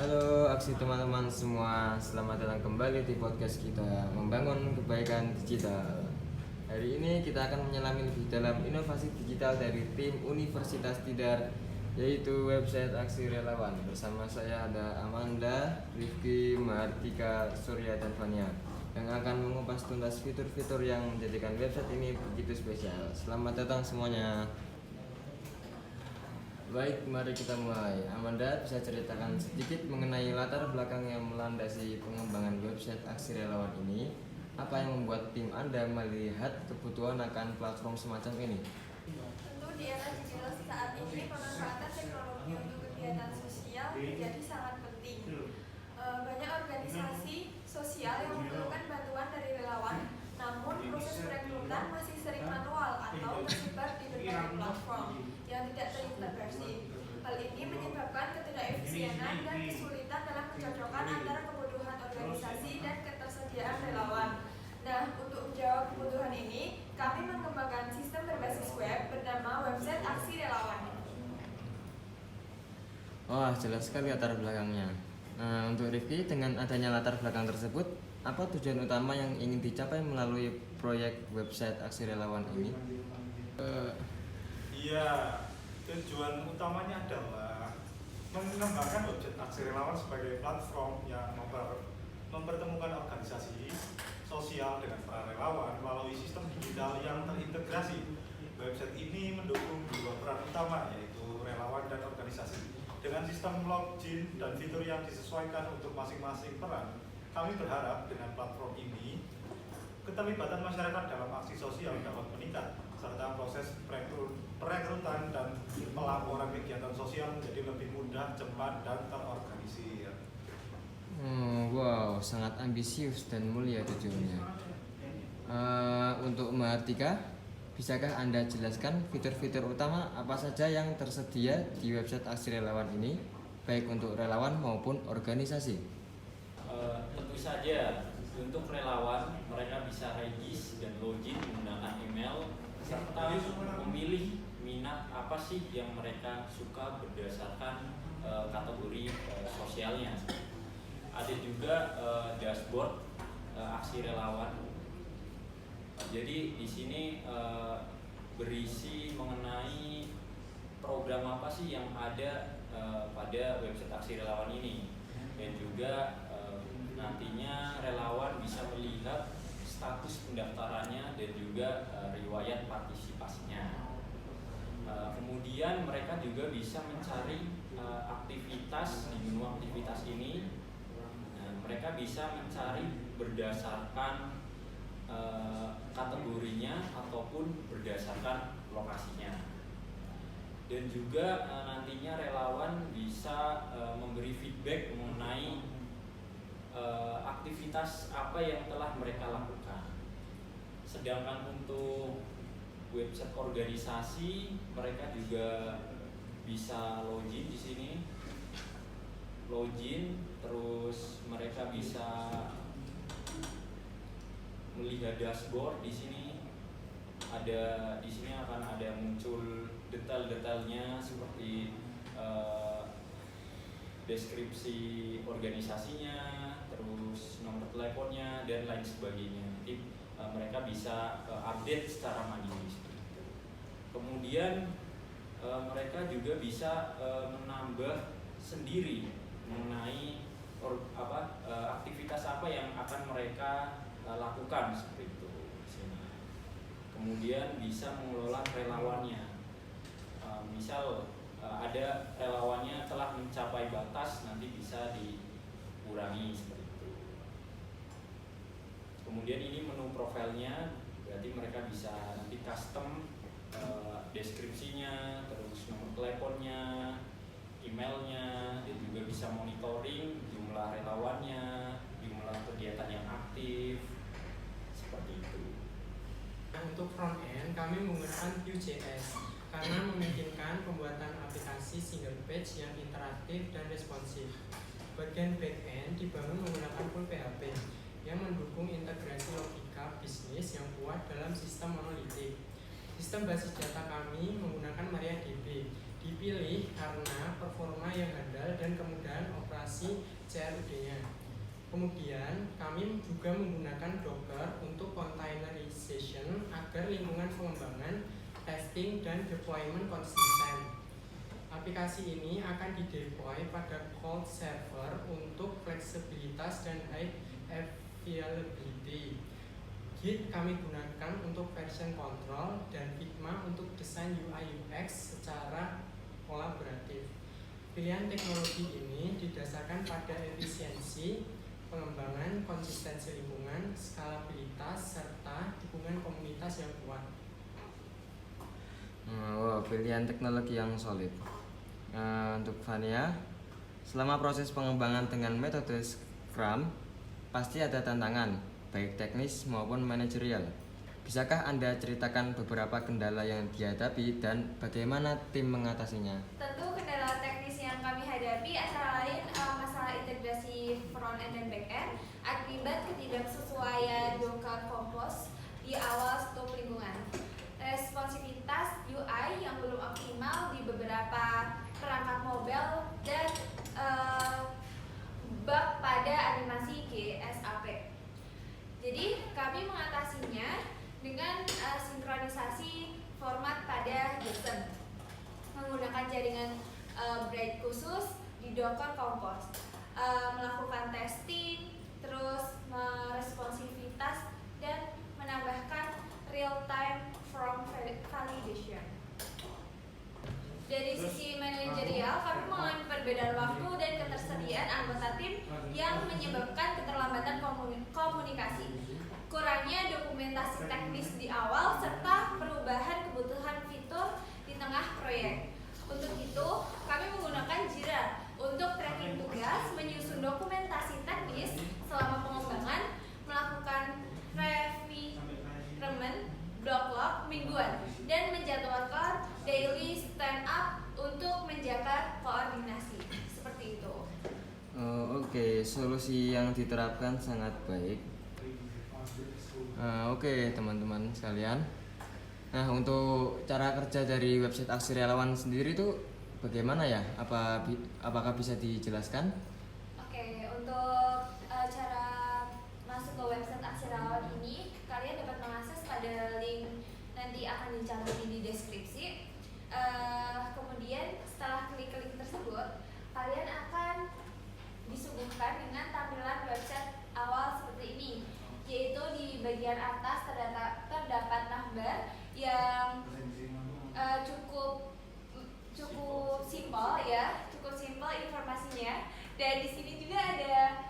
Halo aksi teman-teman semua, selamat datang kembali di podcast kita Membangun Kebaikan Digital. Hari ini kita akan menyelami lebih dalam inovasi digital dari tim Universitas Tidar, yaitu website Aksi Relawan. Bersama saya ada Amanda, Rifki, Mahardika, Surya, dan Fania yang akan mengupas tuntas fitur-fitur yang menjadikan website ini begitu spesial. Selamat datang semuanya. Baik, mari kita mulai. Amanda bisa ceritakan sedikit mengenai latar belakang yang melandasi pengembangan website Aksi Relawan ini? Apa yang membuat tim Anda melihat kebutuhan akan platform semacam ini? Tentu di era digital saat ini pemanfaatan teknologi untuk kegiatan sosial menjadi sangat penting. Banyak organisasi sosial yang memerlukan bantuan dari relawan, namun proses perekrutan masih sering manual atau tersebar di berbagai platform yang tidak terintegrasi. Hal ini menyebabkan ketidakefisienan dan kesulitan dalam mencocokkan antara kebutuhan organisasi dan ketersediaan relawan. Nah, untuk menjawab kebutuhan ini, kami mengembangkan sistem berbasis web bernama website Aksi Relawan. Wah, jelas sekali latar belakangnya. Nah, untuk Rifki, dengan adanya latar belakang tersebut, apa tujuan utama yang ingin dicapai melalui proyek website Aksi Relawan ini? Iya, tujuan utamanya adalah mengembangkan website Aksi Relawan sebagai platform yang mempertemukan organisasi sosial dengan para relawan melalui sistem digital yang terintegrasi. Website ini mendukung dua peran utama, yaitu relawan dan organisasi. Dengan sistem login dan fitur yang disesuaikan untuk masing-masing peran, kami berharap dengan platform ini keterlibatan masyarakat dalam aksi sosial dapat meningkat, serta proses perekrutan dan pelaporan kegiatan sosial menjadi lebih mudah, cepat, dan terorganisir. Wow, sangat ambisius dan mulia tujuannya. Untuk Mahardika, bisakah Anda jelaskan fitur-fitur utama apa saja yang tersedia di website Aksi Relawan ini, baik untuk relawan maupun organisasi? Tentu saja untuk relawan mereka bisa regis dan login menggunakan email serta memilih minat apa sih yang mereka suka berdasarkan kategori sosialnya. Ada juga dashboard Aksi Relawan. Jadi di sini berisi mengenai program apa sih yang ada pada website Aksi Relawan ini, dan juga nantinya relawan bisa melihat status pendaftarannya dan juga riwayat partisipasinya. Kemudian mereka juga bisa mencari aktivitas di menu aktivitas ini. Mereka bisa mencari berdasarkan kategorinya ataupun berdasarkan lokasinya. Dan juga nantinya relawan bisa memberi feedback mengenai aktivitas apa yang telah mereka lakukan. Sedangkan untuk website organisasi, mereka juga bisa login di sini. Login, terus mereka bisa melihat dashboard di sini. Di sini akan ada muncul detail-detailnya seperti deskripsi organisasinya, terus nomor teleponnya, dan lain sebagainya. Nanti mereka bisa update secara mandiri. Kemudian mereka juga bisa menambah sendiri mengenai aktivitas apa yang akan mereka lakukan seperti itu. Kemudian bisa mengelola relawannya. Misal ada relawannya telah mencapai batas, nanti bisa dikurangi seperti itu. Kemudian ini menu profilnya, berarti mereka bisa nanti custom deskripsinya, terus nomor teleponnya, emailnya, dan juga bisa monitoring jumlah relawannya, jumlah kegiatan yang aktif, seperti itu. Untuk front end, kami menggunakan Vue.js karena memungkinkan pembuatan aplikasi single page yang interaktif dan responsif. Bagian back end dibangun menggunakan full PHP yang mendukung integrasi logika bisnis yang kuat dalam sistem monolitik. Sistem basis data kami menggunakan MariaDB, di Dipilih karena performa yang handal dan kemudahan operasi CRUD-nya. Kemudian, kami juga menggunakan Docker untuk containerization agar lingkungan pengembangan, testing, dan deployment konsisten. Aplikasi ini akan dideploy pada cold server untuk fleksibilitas dan high availability. Git kami gunakan untuk version control dan Figma untuk desain UI UX secara kolaboratif. Pilihan teknologi ini didasarkan pada efisiensi, pengembangan, konsistensi lingkungan, skalabilitas, serta dukungan komunitas yang kuat. Wow, pilihan teknologi yang solid. Untuk Vania, selama proses pengembangan dengan metode Scrum, pasti ada tantangan, baik teknis maupun manajerial. Bisakah Anda ceritakan beberapa kendala yang dihadapi dan bagaimana tim mengatasinya? Tentu kendala teknis yang kami hadapi antara lain masalah integrasi front end dan back end akibat ketidaksesuaian Docker Compose di awal stok lingkungan. Responsivitas UI yang belum optimal di beberapa perangkat mobile dan bug pada animasi GSAP. Jadi kami mengatasinya dengan sinkronisasi format pada JSON, menggunakan jaringan braid khusus di Docker Compose, melakukan testing, terus responsivitas dan menambahkan real time from validation. Dari sisi manajerial, kami mengalami perbedaan waktu dan ketersediaan anggota tim yang menyebabkan keterlambatan komunikasi, kurangnya dokumentasi teknis di awal, serta perubahan kebutuhan fitur di tengah proyek. Untuk itu, kami menggunakan Jira untuk tracking tugas, menyusun dokumentasi teknis selama pengembangan, melakukan refinement backlog mingguan, dan menjadwalkan daily stand up untuk menjaga koordinasi. Seperti itu. Oke, solusi yang diterapkan sangat baik. Oke, teman-teman sekalian. Nah, untuk cara kerja dari website Aksi Relawan sendiri itu bagaimana ya? Apakah bisa dijelaskan? Oke, untuk cara masuk ke website Aksi Relawan ini, kalian dapat mengakses pada link nanti akan dicantumin di deskripsi. Kemudian setelah klik link tersebut, kalian akan disuguhkan dengan tampilan website awal seperti ini, yaitu di bagian atas terdapat navbar yang cukup simpel ya, cukup simpel informasinya. Dan di sini juga ada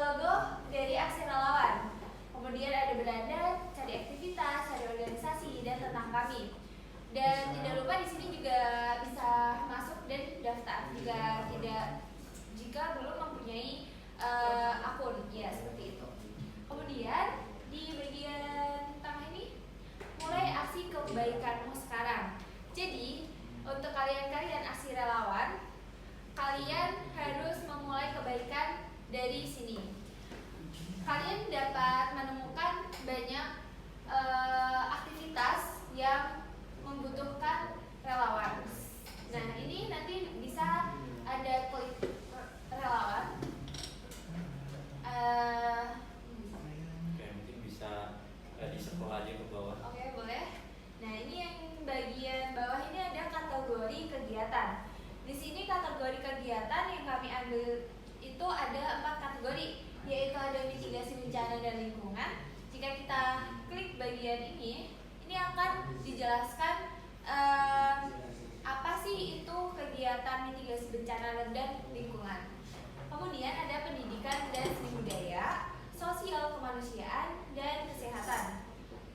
logo dari Aksi Relawan. Kemudian ada beranda, cari aktivitas, cari organisasi, dan tentang kami. Dan tidak lupa di sini juga bisa masuk dan daftar jika belum mempunyai akun, ya seperti itu. Kemudian di bagian tengah ini, mulai aksi kebaikanmu sekarang. Jadi untuk kalian Aksi Relawan, kalian harus memulai kebaikan dari sini. Kalian dapat menemukan banyak aktivitas yang membutuhkan relawan. Nah, ini nanti bisa ada klik relawan. Oke, mungkin bisa di scroll aja ke bawah. Oke, boleh. Nah, ini yang bagian bawah ini ada kategori kegiatan. Di sini kategori kegiatan yang kami ambil itu ada 4 kategori, yaitu ada mitigasi bencana dan lingkungan. Jika kita klik bagian ini akan dijelaskan apa sih itu kegiatan mitigasi bencana dan lingkungan. Kemudian ada pendidikan dan seni budaya, sosial kemanusiaan, dan kesehatan.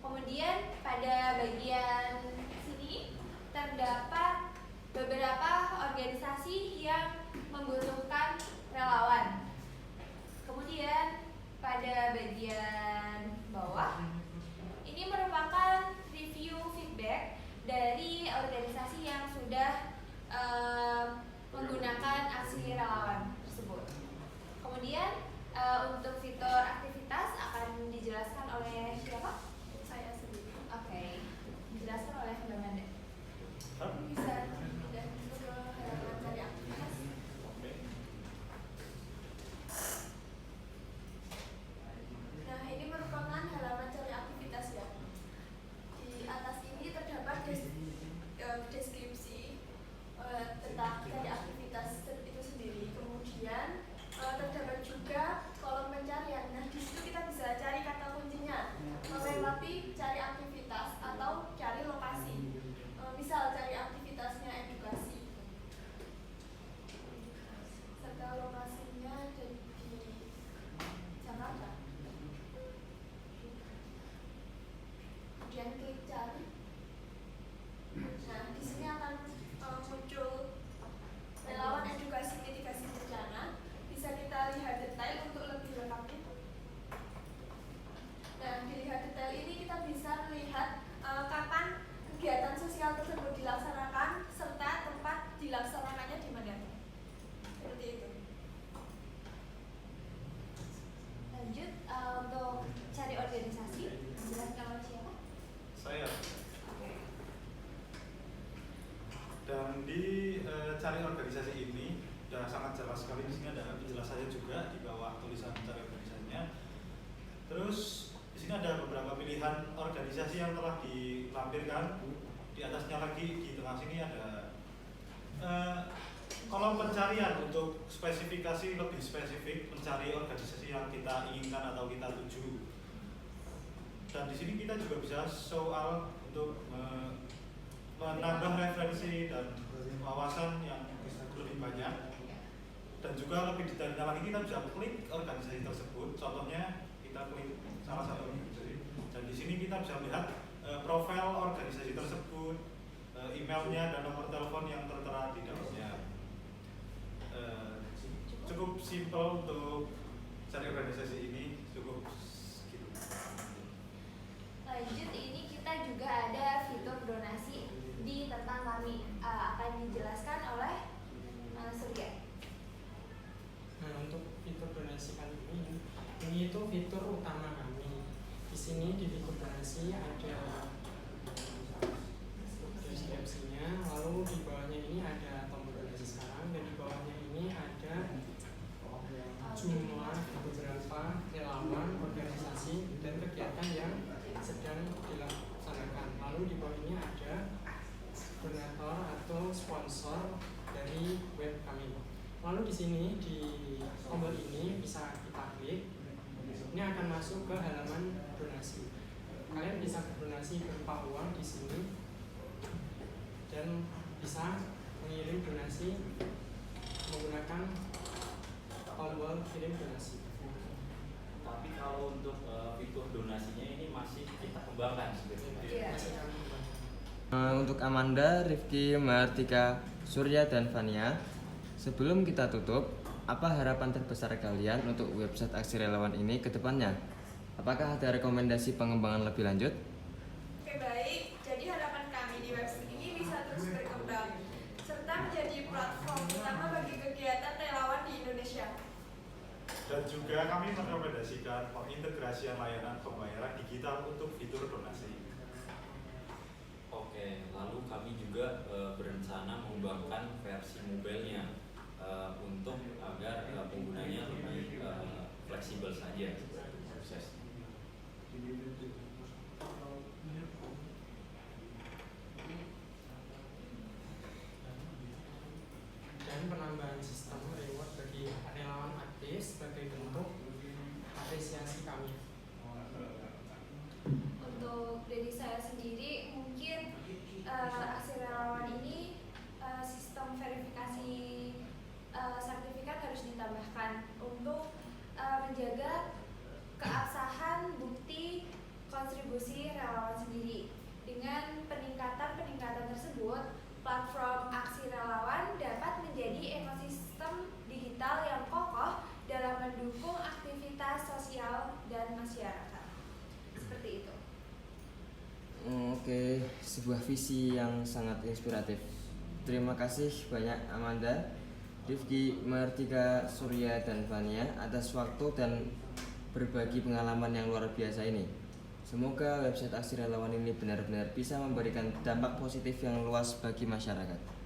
Kemudian pada bagian sini terdapat beberapa organisasi yang membutuhkan relawan. Kemudian pada bagian bawah ini merupakan review feedback dari organisasi yang sudah menggunakan aksi relawan tersebut. Kemudian untuk fitur aktivitas akan dijelaskan oleh siapa? Saya sendiri. Oke, dijelaskan oleh Mbak Manda. Bisa. lanjut untuk cari organisasi, jelaskan oleh siapa? Saya. Oke. Dan di cari organisasi ini sudah sangat jelas sekali, di sini ada penjelasannya juga di bawah tulisan cari organisasinya. Terus di sini ada beberapa pilihan organisasi yang telah dilampirkan. Di atasnya lagi di tengah sini ada kolom pencarian untuk spesifikasi lebih spesifik mencari organisasi yang kita inginkan atau kita tuju. Dan di sini kita juga bisa soal untuk menambah referensi dan wawasan yang lebih banyak. Dan juga lebih detailnya lagi kita bisa klik organisasi tersebut. Contohnya kita klik salah satu organisasi. Dan di sini kita bisa melihat profil organisasi tersebut, emailnya dan nomor telepon yang tertera di dalamnya. Cukup simpel untuk cari organisasi ini, cukup gitu. Lanjut, ini kita juga ada fitur donasi di tentang kami, akan dijelaskan oleh Surya. Nah, untuk fitur donasi kali ini itu fitur utama kami. Di sini di fitur donasi ada deskripsinya, lalu di bawahnya ini ada tombol donasi sekarang, dan di bawahnya ini ada jumlah beberapa relawan, organisasi, dan kegiatan yang sedang dilaksanakan. Lalu di bawah ini ada donatur atau sponsor dari web kami. Lalu di sini di tombol ini bisa kita klik. Ini akan masuk ke halaman donasi. Kalian bisa berdonasi berupa uang di sini dan bisa mengirim donasi menggunakan tombol kirim donasi. Tapi kalau untuk fitur donasinya ini masih kita kembangkan sebenarnya. Iya. Masih kami kembangkan. Untuk Amanda, Rifki, Martika, Surya, dan Vania, sebelum kita tutup, apa harapan terbesar kalian untuk website Aksi Relawan ini ke depannya? Apakah ada rekomendasi pengembangan lebih lanjut? Oke, baik. Jadi harapan kami di website ini bisa terus berkembang serta menjadi platform utama bagi kegiatan relawan di Indonesia. Dan juga kami merekomendasikan pengintegrasian layanan pembayaran digital untuk fitur donasi. Oke, lalu kami juga berencana mengembangkan versi mobilenya untuk agar penggunanya lebih fleksibel saja proses. Dan penambahan sistem reward bagi relawan aktif sebagai bentuk apresiasi kami. Untuk dari saya sendiri, mungkin Aksi Relawan ini sistem verifikasi sertifikat harus ditambahkan untuk menjaga keabsahan bukti kontribusi relawan sendiri. Dengan peningkatan tersebut, platform Aksi Relawan dapat menjadi ekosistem digital yang kokoh dalam mendukung aktivitas sosial dan masyarakat. Seperti itu. Oke, sebuah visi yang sangat inspiratif. Terima kasih banyak Amanda, Rifki, Martika, Surya, dan Vania atas waktu dan berbagi pengalaman yang luar biasa ini. Semoga website Aksi Relawan ini benar-benar bisa memberikan dampak positif yang luas bagi masyarakat.